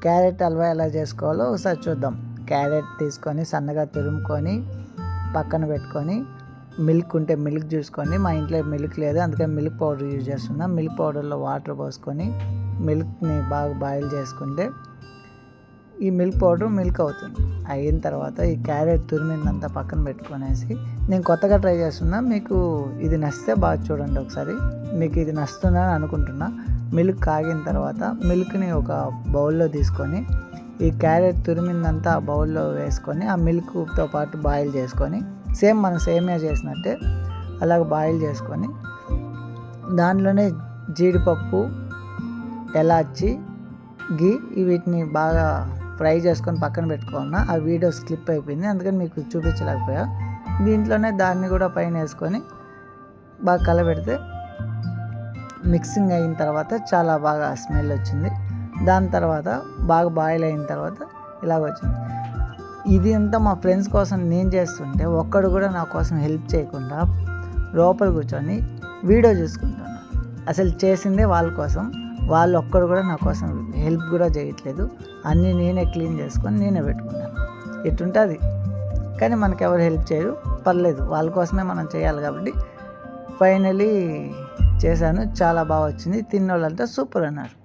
Carrot halwa ఎలా చేసుకోవాలో ఒకసారి చూద్దాం. క్యారెట్ తీసుకొని సన్నగా తురుముకొని పక్కన పెట్టుకొని, మిల్క్ ఉంటే మిల్క్ చూసుకొని, మా ఇంట్లో మిల్క్ లేదు అందుకని మిల్క్ పౌడర్ యూజ్ చేస్తున్నా. మిల్క్ పౌడర్లో వాటర్ పోసుకొని మిల్క్ని బాగా బాయిల్ చేసుకుంటే ఈ మిల్క్ పౌడర్ మిల్క్ అవుతుంది. అయిన తర్వాత ఈ క్యారెట్ తురిమిందంతా పక్కన పెట్టుకొనేసి, నేను కొత్తగా ట్రై చేస్తున్నా, మీకు ఇది నచ్చితే బాగా చూడండి ఒకసారి. మీకు ఇది నచ్చుతుందని అనుకుంటున్నా. మిల్క్ కాగిన తర్వాత మిల్క్ని ఒక బౌల్లో తీసుకొని ఈ క్యారెట్ తురిమిందంతా ఆ బౌల్లో వేసుకొని ఆ మిల్క్తో పాటు బాయిల్ చేసుకొని, సేమ్ మనం సేమియా చేసినట్టే అలాగ బాయిల్ చేసుకొని, దానిలోనే జీడిపప్పు, ఎలాచి, ఘీ వీటిని బాగా ఫ్రై చేసుకొని పక్కన పెట్టుకున్నా. ఆ వీడియో స్కిప్ అయిపోయింది అందుకని మీకు చూపించలేకపోయా. దీంట్లోనే దాన్ని కూడా పైన వేసుకొని బాగా కలబెడితే మిక్సింగ్ అయిన తర్వాత చాలా బాగా స్మెల్ వచ్చింది. దాని తర్వాత బాగా బాయిల్ అయిన తర్వాత ఇలాగ వచ్చింది. ఇది అంతా మా ఫ్రెండ్స్ కోసం నేను చేస్తుంటే ఒక్కడు కూడా నా కోసం హెల్ప్ చేయకుండా లోపల కూర్చొని వీడియో చూసుకుంటున్నాను. అసలు చేసిందే వాళ్ళ కోసం, వాళ్ళు ఒక్కడు కూడా నా కోసం హెల్ప్ కూడా చేయట్లేదు. అన్నీ నేనే క్లీన్ చేసుకొని నేనే పెట్టుకున్నాను. ఇటుంటుంది. కానీ మనకెవరు హెల్ప్ చేయరు, పర్లేదు, వాళ్ళ కోసమే మనం చేయాలి కాబట్టి ఫైనలీ చేశాను. చాలా బాగా వచ్చింది. తిన్నోళ్ళంతా సూపర్ అన్నారు.